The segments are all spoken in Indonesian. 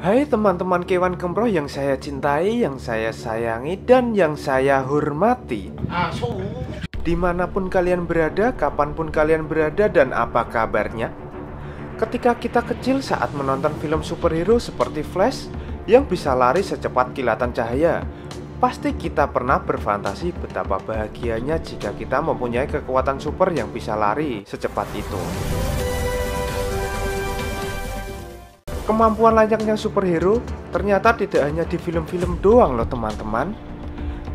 Hai teman-teman Kewan Kemroh yang saya cintai, yang saya sayangi, dan yang saya hormati. Dimanapun kalian berada, kapanpun kalian berada, dan apa kabarnya? Ketika kita kecil saat menonton film superhero seperti Flash yang bisa lari secepat kilatan cahaya, pasti kita pernah berfantasi betapa bahagianya jika kita mempunyai kekuatan super yang bisa lari secepat itu. Kemampuan layaknya superhero ternyata tidak hanya di film-film doang loh teman-teman.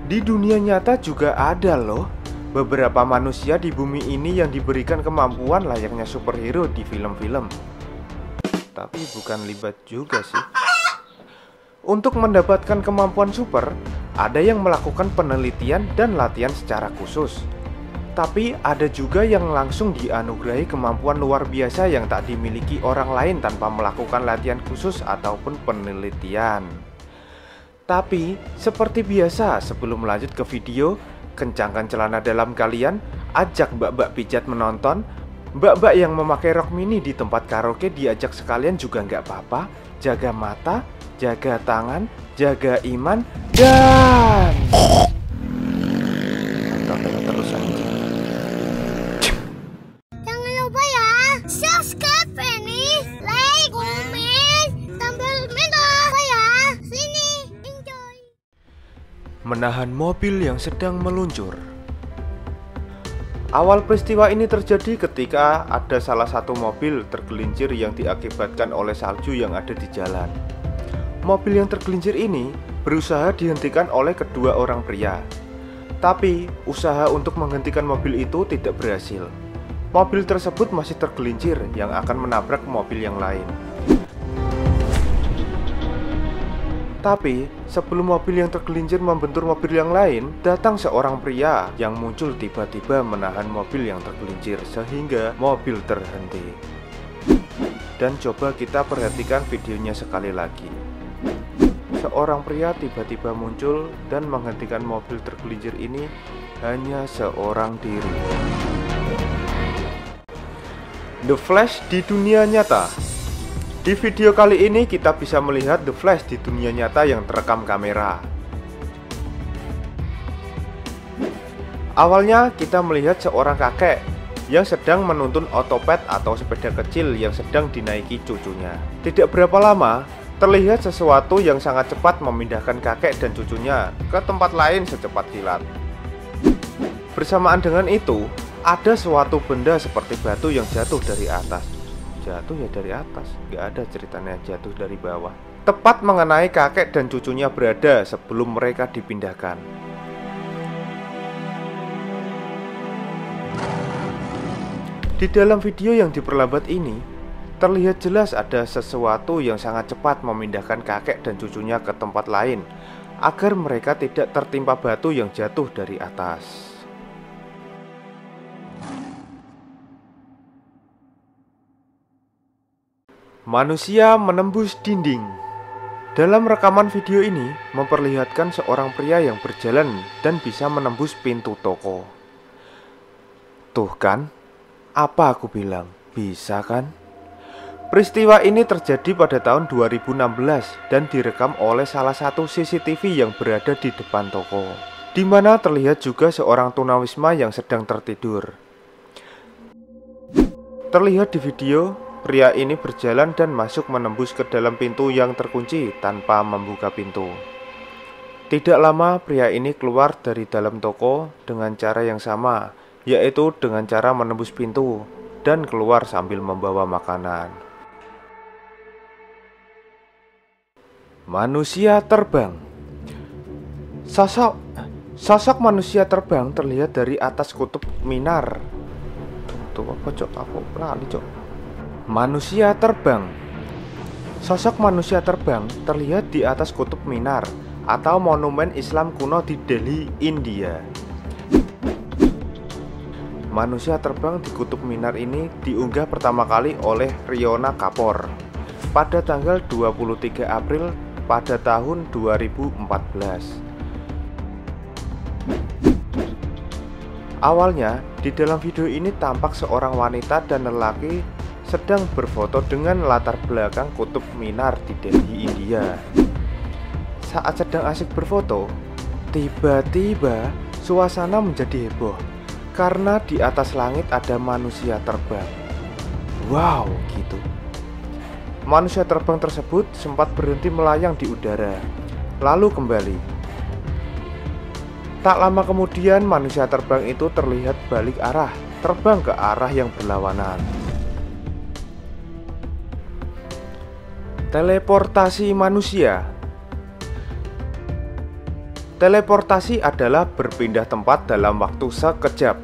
Di dunia nyata juga ada loh beberapa manusia di bumi ini yang diberikan kemampuan layaknya superhero di film-film. Tapi bukan libat juga sih. Untuk mendapatkan kemampuan super, ada yang melakukan penelitian dan latihan secara khusus. Tapi ada juga yang langsung dianugerahi kemampuan luar biasa yang tak dimiliki orang lain tanpa melakukan latihan khusus ataupun penelitian. Tapi seperti biasa, sebelum lanjut ke video, kencangkan celana dalam kalian, ajak mbak-mbak pijat menonton. Mbak-mbak yang memakai rok mini di tempat karaoke diajak sekalian juga nggak apa-apa. Jaga mata, jaga tangan, jaga iman, dan tonton terus aja. Jangan lupa ya, subscribe ini, like, komen, tombol merah ya. Sini, enjoy. Menahan mobil yang sedang meluncur. Awal peristiwa ini terjadi ketika ada salah satu mobil tergelincir yang diakibatkan oleh salju yang ada di jalan. Mobil yang tergelincir ini berusaha dihentikan oleh kedua orang pria. Tapi usaha untuk menghentikan mobil itu tidak berhasil. Mobil tersebut masih tergelincir yang akan menabrak mobil yang lain. Tapi sebelum mobil yang tergelincir membentur mobil yang lain, datang seorang pria yang muncul tiba-tiba menahan mobil yang tergelincir sehingga mobil terhenti. Dan coba kita perhatikan videonya sekali lagi. Seorang pria tiba-tiba muncul dan menghentikan mobil tergelincir ini hanya seorang diri. The Flash di dunia nyata. Di video kali ini kita bisa melihat The Flash di dunia nyata yang terekam kamera. Awalnya kita melihat seorang kakek yang sedang menuntun otopet atau sepeda kecil yang sedang dinaiki cucunya. Tidak berapa lama, terlihat sesuatu yang sangat cepat memindahkan kakek dan cucunya ke tempat lain secepat kilat. Bersamaan dengan itu, ada suatu benda seperti batu yang jatuh dari atas. Jatuh ya dari atas, gak ada ceritanya jatuh dari bawah. Tepat mengenai kakek dan cucunya berada sebelum mereka dipindahkan. Di dalam video yang diperlambat ini, terlihat jelas ada sesuatu yang sangat cepat memindahkan kakek dan cucunya ke tempat lain agar mereka tidak tertimpa batu yang jatuh dari atas. Manusia menembus dinding. Dalam rekaman video ini memperlihatkan seorang pria yang berjalan dan bisa menembus pintu toko. Tuh kan, apa aku bilang, bisa kan? Peristiwa ini terjadi pada tahun 2016 dan direkam oleh salah satu CCTV yang berada di depan toko, di mana terlihat juga seorang tunawisma yang sedang tertidur. Terlihat di video, pria ini berjalan dan masuk menembus ke dalam pintu yang terkunci tanpa membuka pintu. Tidak lama pria ini keluar dari dalam toko dengan cara yang sama, yaitu dengan cara menembus pintu dan keluar sambil membawa makanan. Manusia terbang. Sosok manusia terbang terlihat dari atas kutub Minar. Tuh apa cok, aku lali cok. Manusia terbang. Sosok manusia terbang terlihat di atas kutub Minar atau monumen Islam kuno di Delhi, India. Manusia terbang di kutub Minar ini diunggah pertama kali oleh Riona Kapoor pada tanggal 23 April pada tahun 2014. Awalnya, di dalam video ini tampak seorang wanita dan lelaki sedang berfoto dengan latar belakang kutub Minar di Delhi, India. Saat sedang asik berfoto, tiba-tiba suasana menjadi heboh karena di atas langit ada manusia terbang. Wow, gitu. Manusia terbang tersebut sempat berhenti melayang di udara, lalu kembali. Tak lama kemudian manusia terbang itu terlihat balik arah, terbang ke arah yang berlawanan. Teleportasi manusia. Teleportasi adalah berpindah tempat dalam waktu sekejap.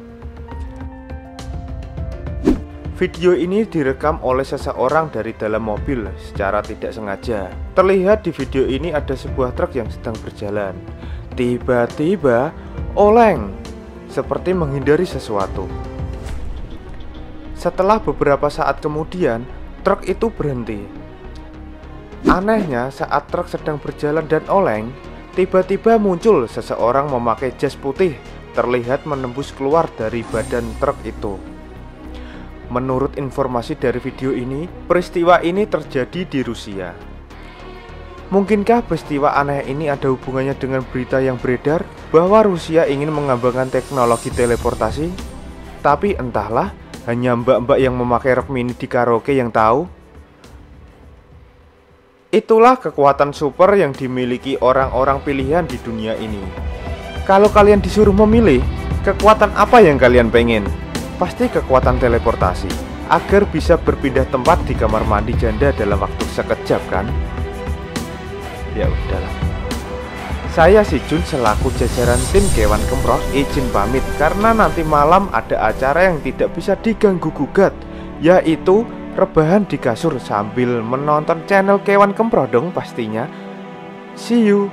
Video ini direkam oleh seseorang dari dalam mobil secara tidak sengaja. Terlihat di video ini ada sebuah truk yang sedang berjalan. Tiba-tiba oleng, seperti menghindari sesuatu. Setelah beberapa saat kemudian, truk itu berhenti. Anehnya, saat truk sedang berjalan dan oleng, tiba-tiba muncul seseorang memakai jas putih, terlihat menembus keluar dari badan truk itu. Menurut informasi dari video ini, peristiwa ini terjadi di Rusia. Mungkinkah peristiwa aneh ini ada hubungannya dengan berita yang beredar bahwa Rusia ingin mengembangkan teknologi teleportasi? Tapi entahlah, hanya mbak-mbak yang memakai rok mini di karaoke yang tahu. Itulah kekuatan super yang dimiliki orang-orang pilihan di dunia ini. Kalau kalian disuruh memilih, kekuatan apa yang kalian pengen? Pasti kekuatan teleportasi, agar bisa berpindah tempat di kamar mandi janda dalam waktu sekejap kan? Ya udahlah. Saya si Jun selaku jajaran tim Kewan Kemproh izin pamit karena nanti malam ada acara yang tidak bisa diganggu gugat, yaitu rebahan di kasur sambil menonton channel Kewan Kemproh dong pastinya. See you.